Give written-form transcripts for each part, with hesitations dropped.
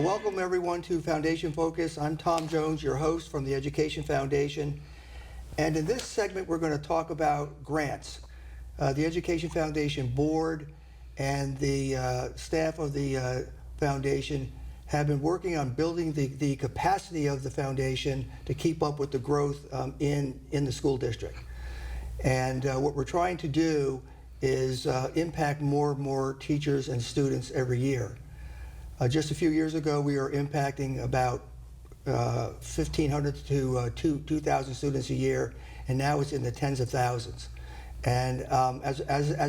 Welcome everyone to Foundation Focus. I'm Tom Jones, your host from the Education Foundation. And in this segment, we're going to talk about grants. The Education Foundation Board and the staff of the foundation have been working on building the capacity of the foundation to keep up with the growth in the school district. And what we're trying to do is impact more and more teachers and students every year. Just a few years ago, we were impacting about 1,500 to 2,000 students a year, and now it's in the tens of thousands. And as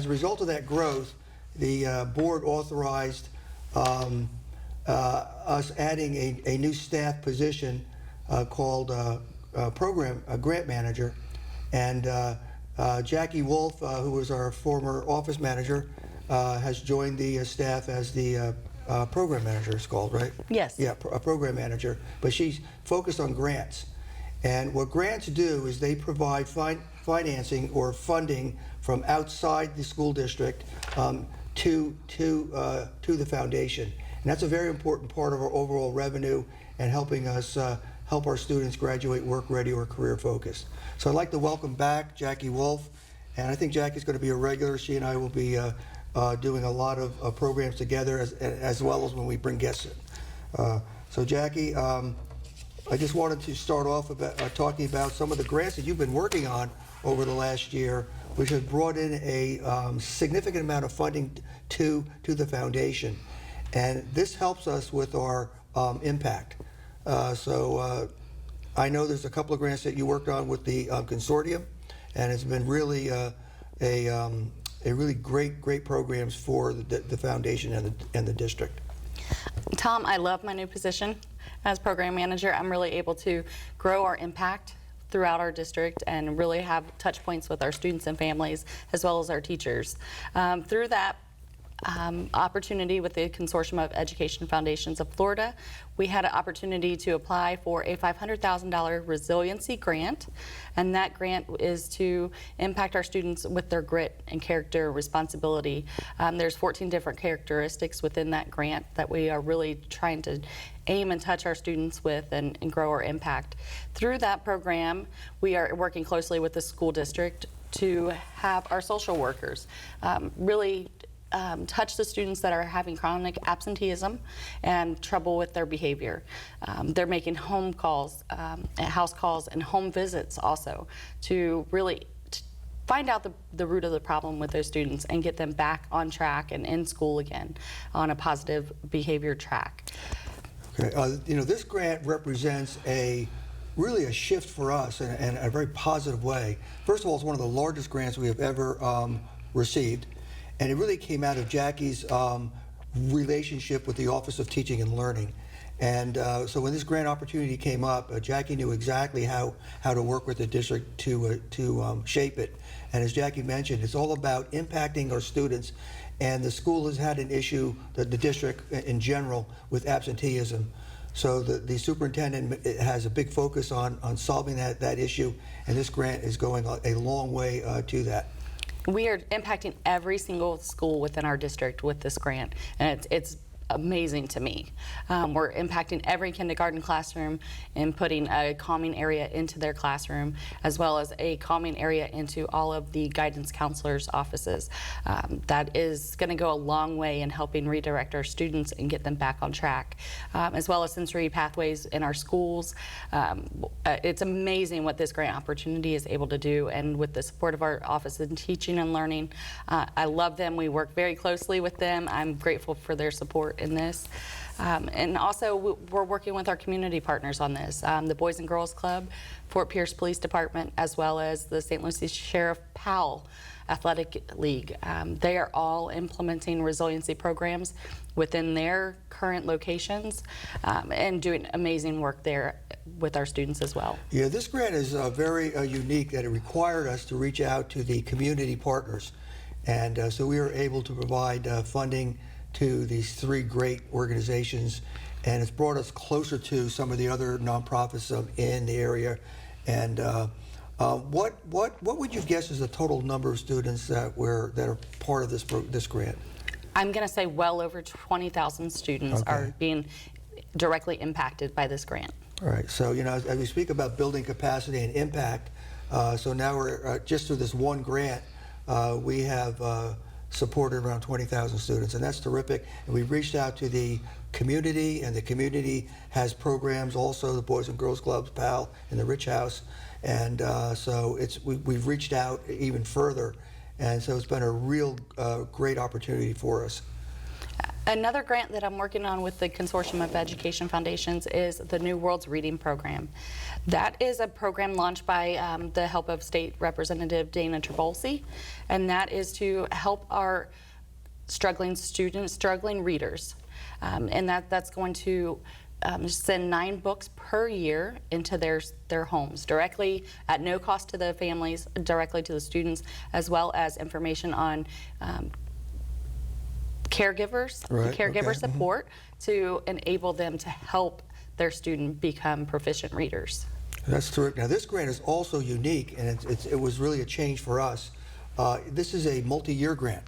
a result of that growth, the board authorized us adding a new staff position called grant manager. And Jackie Wolfe, who was our former office manager, has joined the staff as the program manager, it's called, right? Yes. Yeah, a program manager, but she's focused on grants. And what grants do is they provide financing or funding from outside the school district to the foundation. And that's a very important part of our overall revenue and helping us help our students graduate work ready or career focused. So I'd like to welcome back Jackie Wolfe, and I think Jackie's going to be a regular. She and I will be doing a lot of programs together as well as when we bring guests in. So Jackie, I just wanted to start off about talking about some of the grants that you've been working on over the last year, which have brought in a significant amount of funding to the foundation. And this helps us with our impact. I know there's a couple of grants that you worked on with the consortium, and it's been really a really great programs for the foundation and the district. Tom, I love my new position as program manager. I'm really able to grow our impact throughout our district and really have touch points with our students and families as well as our teachers. Through that opportunity with the Consortium of Education Foundations of Florida, we had an opportunity to apply for a $500,000 resiliency grant, and that grant is to impact our students with their grit and character responsibility. There's 14 different characteristics within that grant that we are really trying to aim and touch our students with and grow our impact. Through that program, we are working closely with the school district to have our social workers really touch the students that are having chronic absenteeism and trouble with their behavior. They're making home calls, house calls, and home visits also to really find out the root of the problem with those students and get them back on track and in school again on a positive behavior track. Okay, this grant represents really a shift for us in a very positive way. First of all, it's one of the largest grants we have ever received. And it really came out of Jackie's relationship with the Office of Teaching and Learning. And so when this grant opportunity came up, Jackie knew exactly how to work with the district to shape it. And as Jackie mentioned, it's all about impacting our students. And the school has had an issue, the district in general, with absenteeism. So the superintendent has a big focus on solving that issue. And this grant is going a long way to that. We are impacting every single school within our district with this grant, and it's amazing to me. We're impacting every kindergarten classroom and putting a calming area into their classroom, as well as a calming area into all of the guidance counselors' offices. That is going to go a long way in helping redirect our students and get them back on track, as well as sensory pathways in our schools. It's amazing what this grant opportunity is able to do, and with the support of our Office of Teaching and Learning, I love them. We work very closely with them. I'm grateful for their support in this. And also we're working with our community partners on this, the Boys and Girls Club, Fort Pierce Police Department, as well as the St. Lucie Sheriff Powell Athletic League. They are all implementing resiliency programs within their current locations and doing amazing work there with our students as well. Yeah, this grant is very unique that it required us to reach out to the community partners. And so we were able to provide funding to these three great organizations, and it's brought us closer to some of the other nonprofits in the area. And what would you guess is the total number of students that are part of this grant? I'm going to say well over 20,000 students are being directly impacted by this grant. All right, so as we speak about building capacity and impact, so now we're just through this one grant, we have supported around 20,000 students, and that's terrific. And we've reached out to the community, and the community has programs also, the Boys and Girls Clubs, PAL, and the Rich House, and so we've reached out even further, and so it's been a real great opportunity for us. Another grant that I'm working on with the Consortium of Education Foundations is the New Worlds Reading Program. That is a program launched by the help of State Representative Dana Trabolsi, and that is to help our struggling students, struggling readers. And that's going to send 9 books per year into their homes, directly at no cost to the families, directly to the students, as well as information on caregivers, Right, caregiver okay. support to enable them to help their student become proficient readers. That's terrific. Now, this grant is also unique, and it was really a change for us. This is a multi-year grant,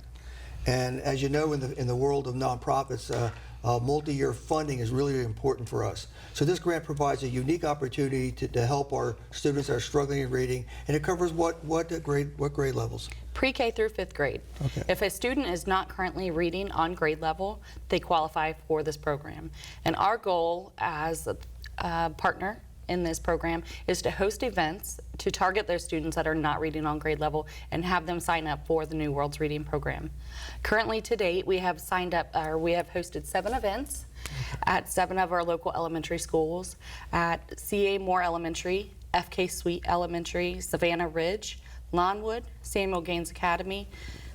and as you know, in the world of nonprofits, multi-year funding is really important for us. So this grant provides a unique opportunity to help our students that are struggling in reading, and it covers what grade levels? Pre-K through 5th grade. Okay. If a student is not currently reading on grade level, they qualify for this program. And our goal as a partner in this program is to host events to target those students that are not reading on grade level and have them sign up for the New Worlds Reading Program. Currently, to date, we have hosted 7 events at 7 of our local elementary schools, at C.A. Moore Elementary, F.K. Sweet Elementary, Savannah Ridge, Lawnwood, Samuel Gaines Academy,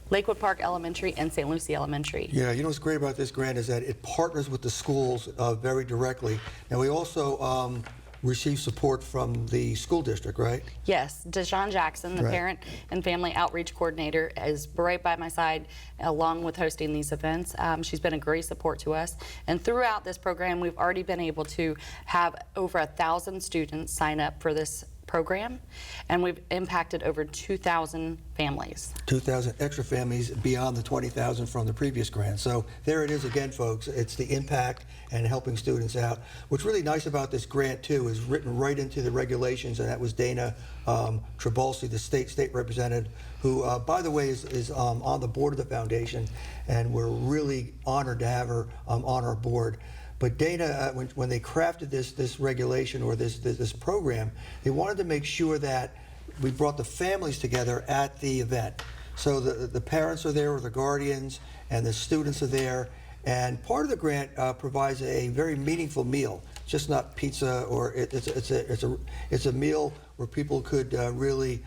Lakewood Park Elementary, and St. Lucie Elementary. Yeah, what's great about this grant is that it partners with the schools very directly. Now, we also receive support from the school district, right? Yes, Deshawn Jackson, the Right. Parent and Family Outreach Coordinator, is right by my side along with hosting these events. She's been a great support to us. And throughout this program, we've already been able to have over 1,000 students sign up for this program, and we've impacted over 2,000 families. 2,000 extra families beyond the 20,000 from the previous grant. So there it is again, folks. It's the impact and helping students out. What's really nice about this grant, too, is written right into the regulations, and that was Dana Trabolsi, the state representative, who, by the way, is on the board of the foundation, and we're really honored to have her on our board. But Dana, when they crafted this regulation or this program, they wanted to make sure that we brought the families together at the event. So the parents are there, or the guardians, and the students are there. And part of the grant provides a very meaningful meal. It's just not pizza, or it's a meal where people could really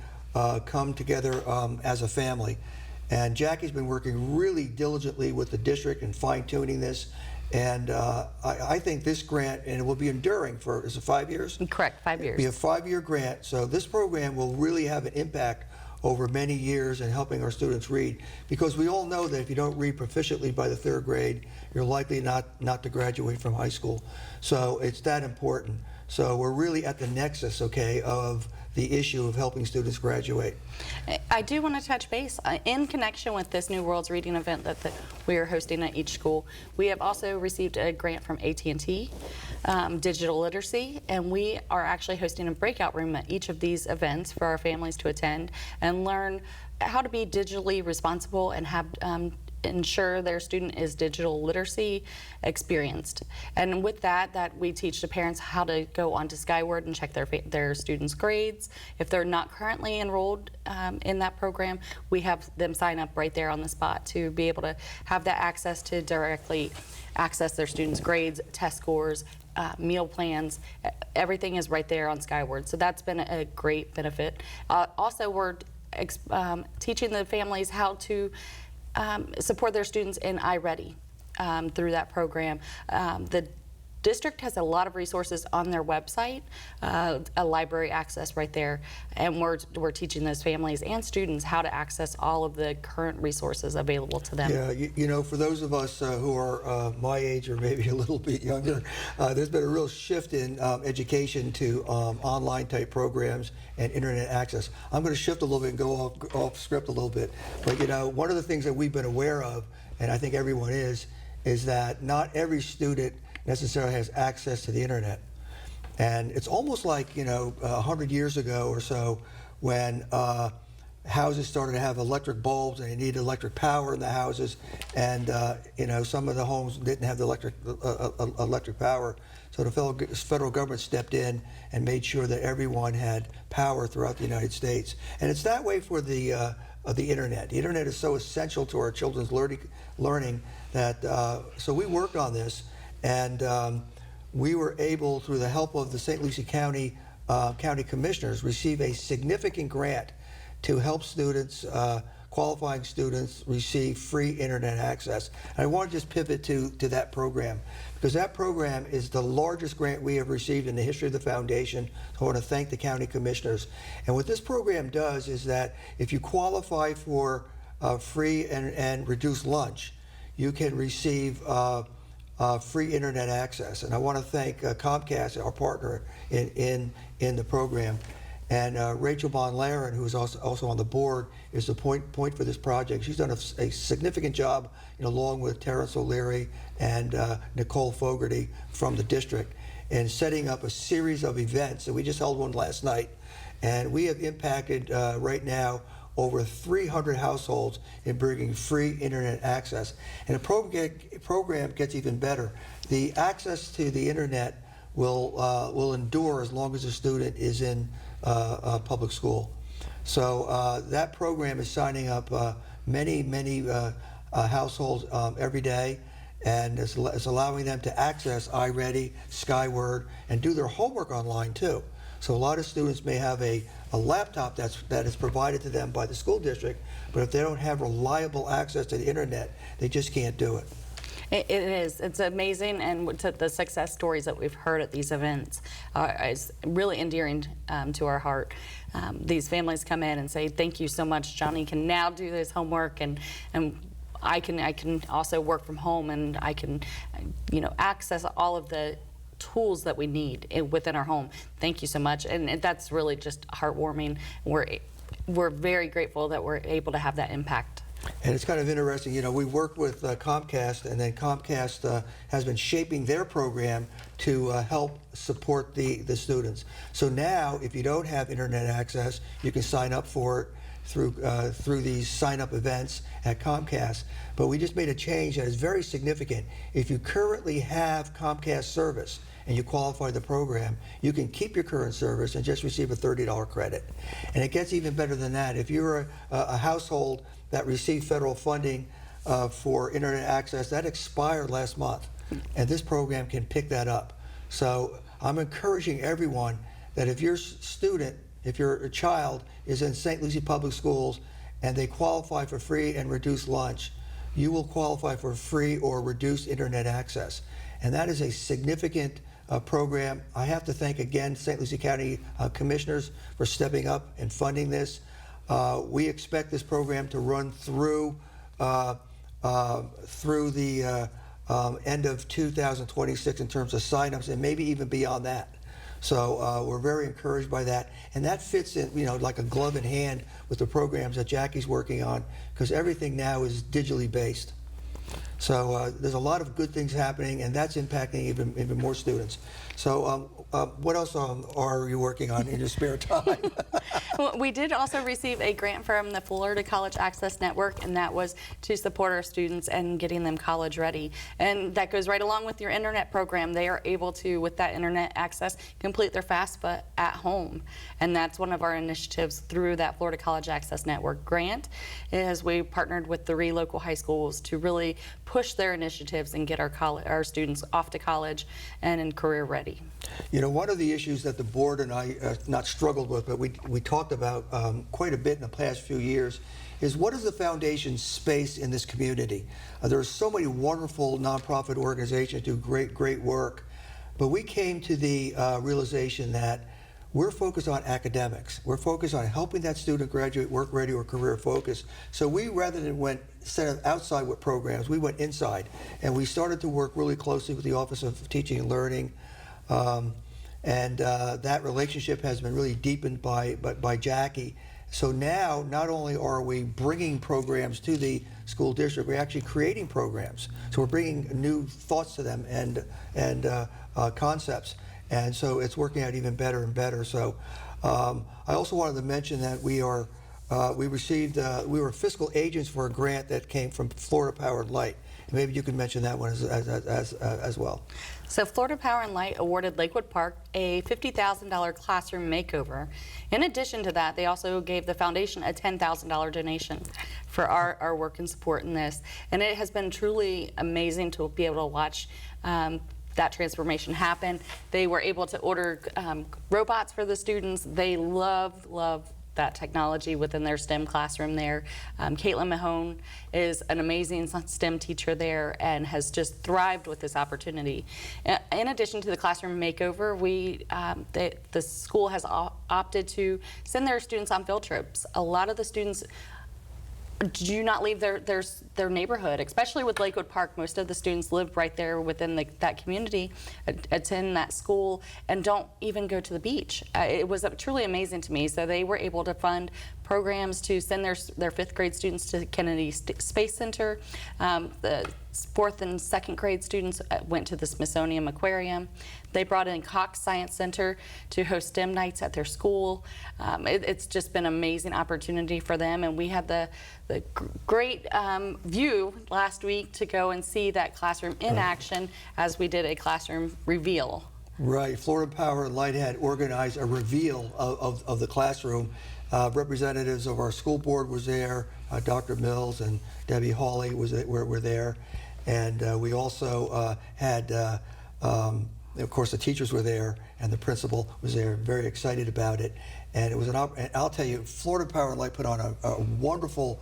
come together as a family. And Jackie's been working really diligently with the district and fine-tuning this. And I think this grant, and it will be enduring for, is it 5 years? Correct, 5 years. It'll be a 5-year grant. So this program will really have an impact over many years in helping our students read. Because we all know that if you don't read proficiently by the 3rd grade, you're likely not to graduate from high school. So it's that important. So we're really at the nexus, okay, of the issue of helping students graduate. I do want to touch base in connection with this New Worlds Reading event that we are hosting at each school. We have also received a grant from AT&T, Digital Literacy, and we are actually hosting a breakout room at each of these events for our families to attend and learn how to be digitally responsible and have ensure their student is digital literacy experienced. And with that we teach the parents how to go onto Skyward and check their students' grades. If they're not currently enrolled in that program, we have them sign up right there on the spot to be able to have that access to directly access their students' grades, test scores, meal plans. Everything is right there on Skyward. So that's been a great benefit. Also, we're teaching the families how to support their students in iReady through that program. The district has a lot of resources on their website, a library access right there, and we're teaching those families and students how to access all of the current resources available to them. Yeah, for those of us who are my age or maybe a little bit younger, there's been a real shift in education to online type programs and internet access. I'm going to shift a little bit and go off script a little bit, but one of the things that we've been aware of, and I think everyone is that not every student necessarily has access to the internet. And it's almost like, 100 years ago or so when houses started to have electric bulbs and you needed electric power in the houses, and some of the homes didn't have the electric power. So the federal government stepped in and made sure that everyone had power throughout the United States. And it's that way for the internet. The internet is so essential to our children's learning that so we worked on this, and we were able, through the help of the St. Lucie County Commissioners, receive a significant grant to help students, qualifying students, receive free internet access. And I want to just pivot to that program, because that program is the largest grant we have received in the history of the foundation. So I want to thank the county commissioners. And what this program does is that if you qualify for free and reduced lunch, you can receive free internet access. And I want to thank Comcast, our partner in the program. And Rachel Von Laren, who is also on the board, is the point for this project. She's done a significant job, along with Terrence O'Leary and Nicole Fogarty from the district, in setting up a series of events. And we just held one last night. And we have impacted right now over 300 households in bringing free internet access. And the program gets even better. The access to the internet will endure as long as a student is in public school. So that program is signing up many households every day, and it's allowing them to access iReady, Skyward, and do their homework online too. So a lot of students may have a laptop that is provided to them by the school district, but if they don't have reliable access to the internet, they just can't do it. It is. It's amazing, and the success stories that we've heard at these events is really endearing to our heart. These families come in and say, "Thank you so much. Johnny can now do his homework, and I can also work from home, and I can, access all of the tools that we need within our home. Thank you so much." And that's really just heartwarming. We're very grateful that we're able to have that impact. And it's kind of interesting, we worked with Comcast, and then Comcast has been shaping their program to help support the students. So now, if you don't have internet access, you can sign up for it through these sign-up events at Comcast. But we just made a change that is very significant. If you currently have Comcast service and you qualify the program, you can keep your current service and just receive a $30 credit. And it gets even better than that. If you're a household that received federal funding for internet access, that expired last month, and this program can pick that up. So I'm encouraging everyone that if your child is in St. Lucie Public Schools and they qualify for free and reduced lunch, you will qualify for free or reduced internet access. And that is a significant program. I have to thank again St. Lucie County Commissioners for stepping up and funding this. We expect this program to run through the end of 2026 in terms of signups, and maybe even beyond that. So we're very encouraged by that, and that fits in, like a glove in hand with the programs that Jackie's working on, because everything now is digitally based. So there's a lot of good things happening, and that's impacting even more students. So what else are you working on in your spare time? Well, we did also receive a grant from the Florida College Access Network, and that was to support our students and getting them college ready. And that goes right along with your internet program. They are able to, with that internet access, complete their FAFSA at home. And that's one of our initiatives through that Florida College Access Network grant, is we partnered with 3 local high schools to really push their initiatives and get our students off to college and in career ready. One of the issues that the board and I not struggled with, but we talked about quite a bit in the past few years, is what is the foundation's space in this community? There are so many wonderful nonprofit organizations do great work, but we came to the realization that we're focused on academics. We're focused on helping that student graduate work ready or career focused. So we, rather than instead of outside with programs, we went inside, and we started to work really closely with the Office of Teaching and Learning. And that relationship has been really deepened by Jackie. So now, not only are we bringing programs to the school district, we're actually creating programs. So we're bringing new thoughts to them and concepts. And so it's working out even better and better. So I also wanted to mention that we were fiscal agents for a grant that came from Florida Power and Light. And maybe you can mention that one as well. So Florida Power and Light awarded Lakewood Park a $50,000 classroom makeover. In addition to that, they also gave the foundation a $10,000 donation for our work and support in this. And it has been truly amazing to be able to watch that transformation happen. They were able to order robots for the students. They love that technology within their STEM classroom there. Caitlin Mahone is an amazing STEM teacher there and has just thrived with this opportunity. In addition to the classroom makeover, the school has opted to send their students on field trips. A lot of the students do not leave their neighborhood, especially with Lakewood Park. Most of the students live right there within that community, attend that school, and don't even go to the beach. It was truly amazing to me. So they were able to fund programs to send their fifth grade students to Kennedy Space Center. The fourth and second grade students went to the Smithsonian Aquarium. They brought in Cox Science Center to host STEM nights at their school. It's just been an amazing opportunity for them, and we had the great view last week to go and see that classroom in action as we did a classroom reveal. Right. Florida Power and Light had organized a reveal of the classroom. Representatives of our school board was there. Dr. Mills and Debbie Hawley were there. And we also had, of course, the teachers were there, and the principal was there, very excited about it. And it was and I'll tell you, Florida Power and Light put on a wonderful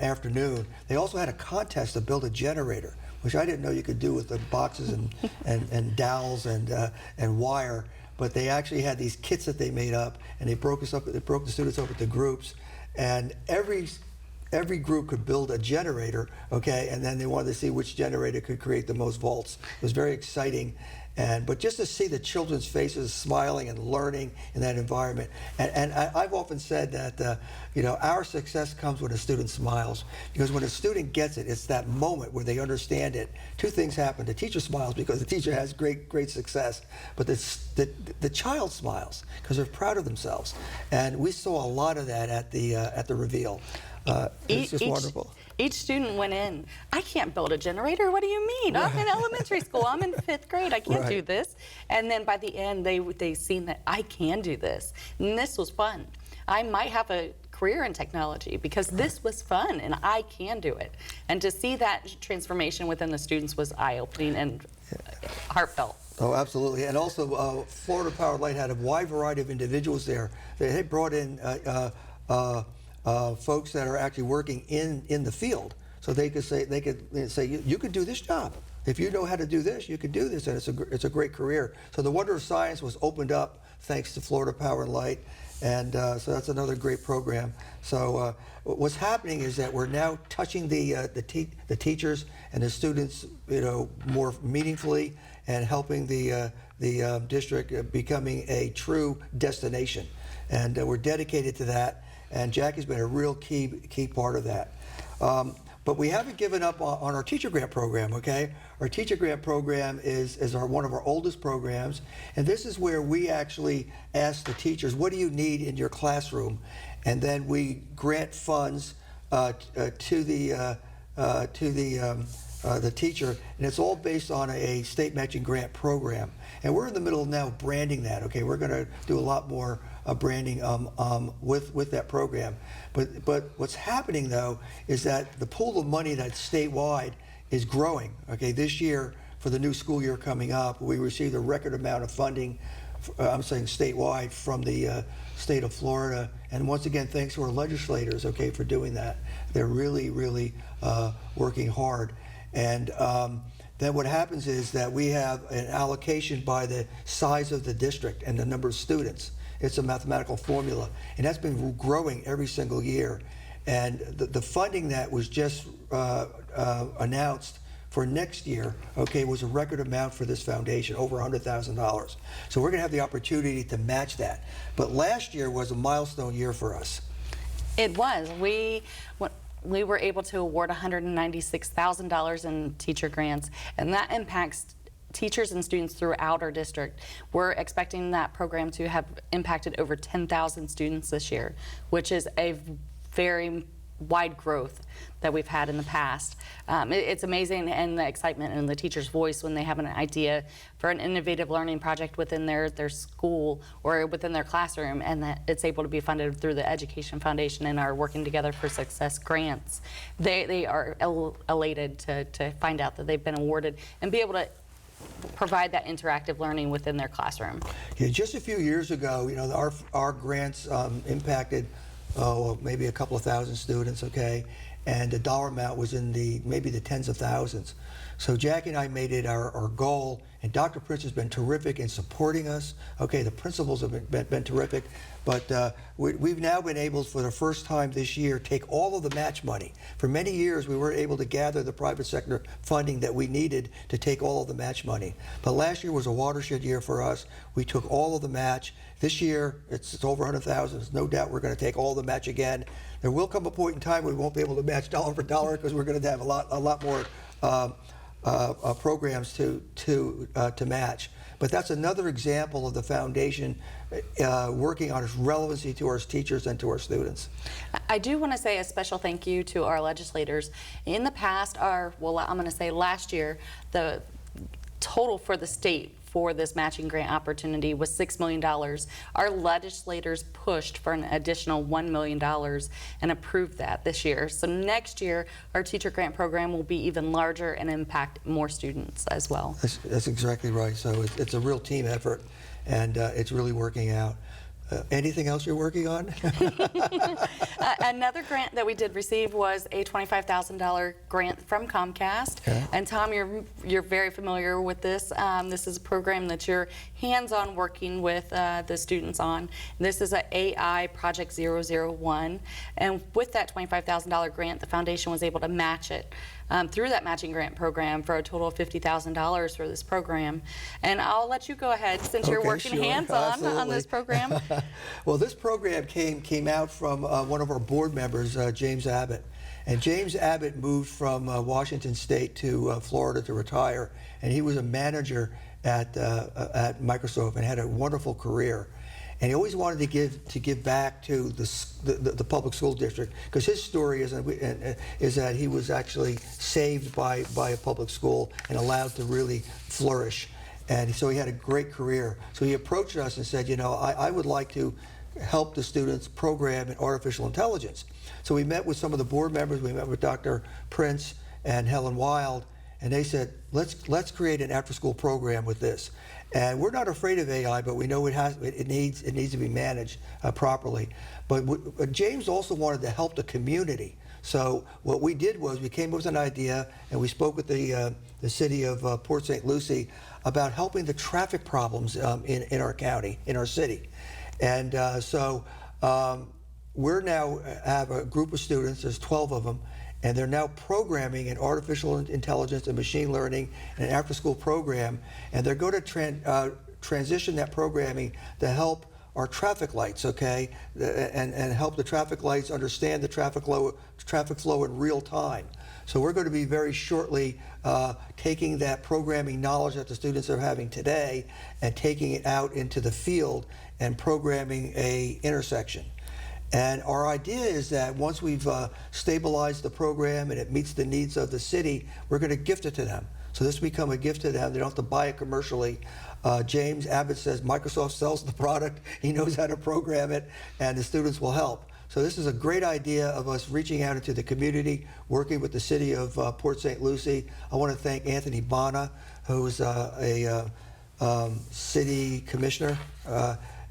afternoon. They also had a contest to build a generator, which I didn't know you could do with the boxes and dowels and wire. But they actually had these kits that they made up, and they broke us up. They broke the students up into groups, and every group could build a generator, okay, and then they wanted to see which generator could create the most volts. It was very exciting. But just to see the children's faces smiling and learning in that environment, and I've often said that our success comes when a student smiles, because when a student gets it, it's that moment where they understand it. Two things happen: the teacher smiles because the teacher has great success, but the child smiles because they're proud of themselves, and we saw a lot of that at the reveal. It's just wonderful. Each student went in, I can't build a generator, what do you mean? I'm in elementary school, I'm in fifth grade, I can't do this. And then by the end, they seen that I can do this. And this was fun. I might have a career in technology because this was fun and I can do it. And to see that transformation within the students was eye-opening and heartfelt. Oh, absolutely. And also, Florida Power and Light had a wide variety of individuals there. They brought in folks that are actually working in the field, so they could say you could do this job if you know how to do this. You could do this, and it's a great career. So the Wonder of Science was opened up thanks to Florida Power and Light, and so that's another great program. So what's happening is that we're now touching the teachers and the students, more meaningfully, and helping the district becoming a true destination, and we're dedicated to that. And Jackie's been a real key part of that. But we haven't given up on our teacher grant program, okay? Our teacher grant program is one of our oldest programs, and this is where we actually ask the teachers, what do you need in your classroom? And then we grant funds to the teacher, and it's all based on a state matching grant program. And we're in the middle of now branding that, okay? We're gonna do a lot more branding with that program. But what's happening though is that the pool of money that's statewide is growing, okay? This year, for the new school year coming up, we received a record amount of funding, I'm saying statewide, from the state of Florida. And once again, thanks to our legislators, okay, for doing that. They're really working hard. And then what happens is that we have an allocation by the size of the district and the number of students. It's a mathematical formula, and that's been growing every single year. And the funding that was just announced for next year, okay, was a record amount for this foundation, over $100,000. So we're going to have the opportunity to match that. But last year was a milestone year for us. It was. We were able to award $196,000 in teacher grants, and that impacts teachers and students throughout our district. We're expecting that program to have impacted over 10,000 students this year, which is a very wide growth that we've had in the past. It's amazing, and the excitement in the teacher's voice when they have an idea for an innovative learning project within their school or within their classroom, and that it's able to be funded through the Education Foundation and our Working Together for Success grants. They are elated to find out that they've been awarded and be able to provide that interactive learning within their classroom. Yeah, just a few years ago, you know, our grants impacted maybe a couple of thousand students, okay, and the dollar amount was in maybe the tens of thousands. So Jackie and I made it our goal, and Dr. Prince has been terrific in supporting us. Okay, the principals have been terrific, but we've now been able, for the first time this year, take all of the match money. For many years, we weren't able to gather the private sector funding that we needed to take all of the match money. But last year was a watershed year for us. We took all of the match. This year, it's over 100,000. There's no doubt we're going to take all the match again. There will come a point in time we won't be able to match dollar for dollar because we're going to have a lot more programs to match. But that's another example of the foundation working on its relevancy to our teachers and to our students. I do want to say a special thank you to our legislators. In the past, I'm going to say last year, the total for the state for this matching grant opportunity was $6 million. Our legislators pushed for an additional $1 million and approved that this year. So next year, our teacher grant program will be even larger and impact more students as well. That's exactly right. So it's a real team effort, and it's really working out. Anything else you're working on? Another grant that we did receive was a $25,000 grant from Comcast. Okay. And Tom, you're very familiar with this. This is a program that you're hands-on working with the students on. This is an AI Project 001. And with that $25,000 grant, the foundation was able to match it through that matching grant program for a total of $50,000 for this program. And I'll let you go ahead since you're working hands-on on this program. Well, this program came out from one of our board members, James Abbott. And James Abbott moved from Washington State to Florida to retire, and he was a manager at Microsoft and had a wonderful career. And he always wanted to give back to the public school district, because his story is that he was actually saved by a public school and allowed to really flourish. And so he had a great career. So he approached us and said, you know, I would like to help the students program in artificial intelligence. So we met with some of the board members. We met with Dr. Prince and Helen Wild, and they said, let's create an after-school program with this. And we're not afraid of AI, but we know it needs to be managed properly. But James also wanted to help the community. So what we did was we came up with an idea, and we spoke with the city of Port St. Lucie about helping the traffic problems in our county, in our city. And so we're now have a group of students, there's 12 of them, and they're now programming in artificial intelligence and machine learning in an after-school program, and they're going to transition that programming to help our traffic lights, okay, and help the traffic lights understand the traffic flow in real time. So we're going to be very shortly taking that programming knowledge that the students are having today and taking it out into the field and programming a intersection. And our idea is that once we've stabilized the program and it meets the needs of the city, we're going to gift it to them. So this will become a gift to them. They don't have to buy it commercially. James Abbott says Microsoft sells the product. He knows how to program it, and the students will help. So this is a great idea of us reaching out into the community, working with the city of Port St. Lucie. I want to thank Anthony Bana, who is a city commissioner,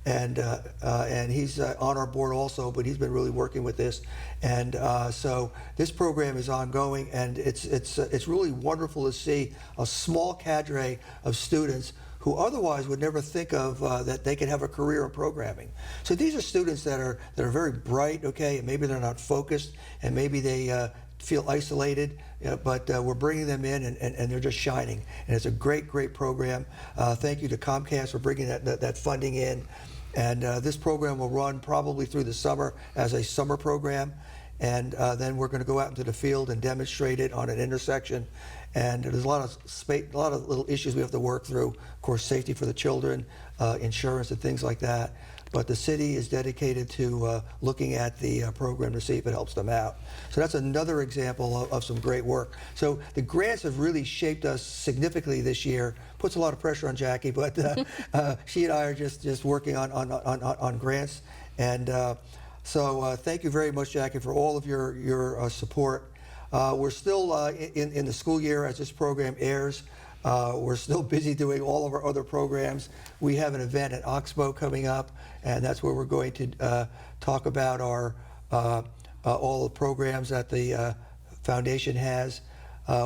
and he's on our board also, but he's been really working with this. And so this program is ongoing, and it's really wonderful to see a small cadre of students who otherwise would never think of that they could have a career in programming. So these are students that are very bright, okay, and maybe they're not focused, and maybe they feel isolated. Yeah, but we're bringing them in, and they're just shining. And it's a great, great program. Thank you to Comcast for bringing that funding in. And this program will run probably through the summer as a summer program. And then we're going to go out into the field and demonstrate it on an intersection. And there's a lot of little issues we have to work through. Of course, safety for the children, insurance, and things like that. But the city is dedicated to looking at the program to see if it helps them out. So that's another example of some great work. So the grants have really shaped us significantly this year. Puts a lot of pressure on Jackie, but she and I are just working on grants. And so thank you very much, Jackie, for all of your support. We're still in the school year as this program airs. We're still busy doing all of our other programs. We have an event at Oxbow coming up, and that's where we're going to talk about our all the programs that the foundation has.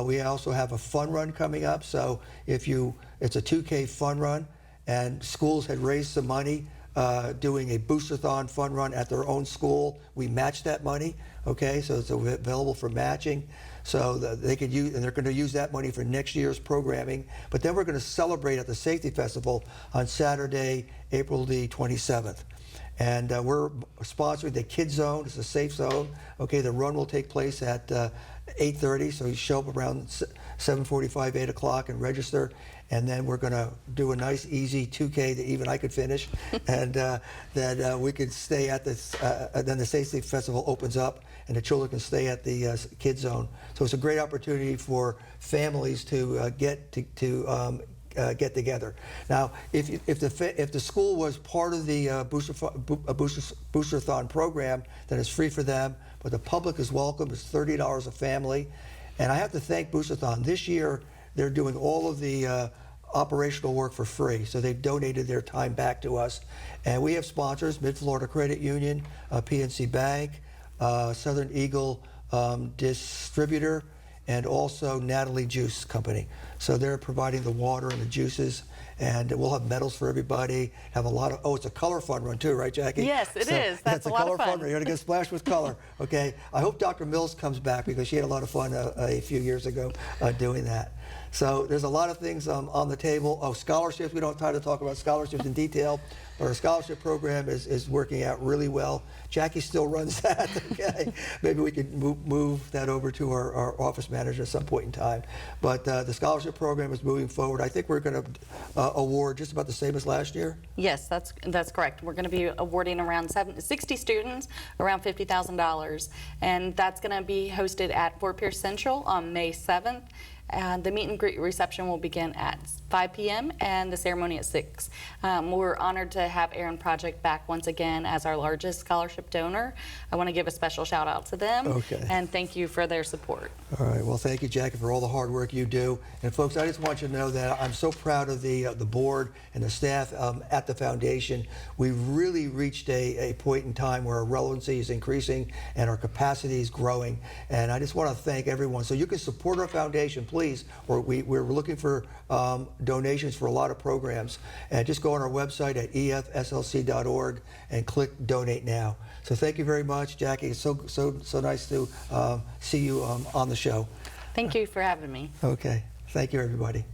We also have a fun run coming up. So it's a 2K fun run, and schools had raised some money doing a booster-thon fun run at their own school. We match that money, okay? So it's available for matching. So they could use, and they're going to use that money for next year's programming. But then we're going to celebrate at the Safety Festival on Saturday, April the 27th. And we're sponsoring the Kid Zone. It's a safe zone. Okay, the run will take place at 8:30, so you show up around 7:45, 8 o'clock and register. And then we're going to do a nice, easy 2K that even I could finish. And then we could stay at this, then the Safety Festival opens up and the children can stay at the Kid Zone. So it's a great opportunity for families to get together. Now, if the school was part of the Booster-thon program, then it's free for them, but the public is welcome. It's $30 a family. And I have to thank Booster-thon. This year, they're doing all of the operational work for free, so they've donated their time back to us. And we have sponsors, Mid-Florida Credit Union, PNC Bank, Southern Eagle Distributor, and also Natalie Juice Company. So they're providing the water and the juices, and we'll have medals for everybody. Have a lot of, it's a color fun run too, right, Jackie? Yes, it is. That's a lot of fun. You're going to get splashed with color, okay? I hope Dr. Mills comes back because she had a lot of fun a few years ago doing that. So there's a lot of things on the table. Oh, scholarships, we don't have time to talk about scholarships in detail, but our scholarship program is working out really well. Jackie still runs that, okay? Maybe we could move that over to our office manager at some point in time. But the scholarship program is moving forward. I think we're going to award just about the same as last year. Yes, that's correct. We're going to be awarding around 60 students, around $50,000, and that's going to be hosted at Fort Pierce Central on May 7th. And the meet and greet reception will begin at 5 p.m. and the ceremony at 6. We're honored to have Aaron Project back once again as our largest scholarship donor. I want to give a special shout out to them. Okay. And thank you for their support. All right. Well, thank you, Jackie, for all the hard work you do. And folks, I just want you to know that I'm so proud of the board and the staff at the foundation. We've really reached a point in time where our relevancy is increasing and our capacity is growing. And I just want to thank everyone. So you can support our foundation, please. We're looking for donations for a lot of programs. And just go on our website at efslc.org and click Donate Now. So thank you very much, Jackie. It's so nice to see you on the show. Thank you for having me. Okay. Thank you, everybody.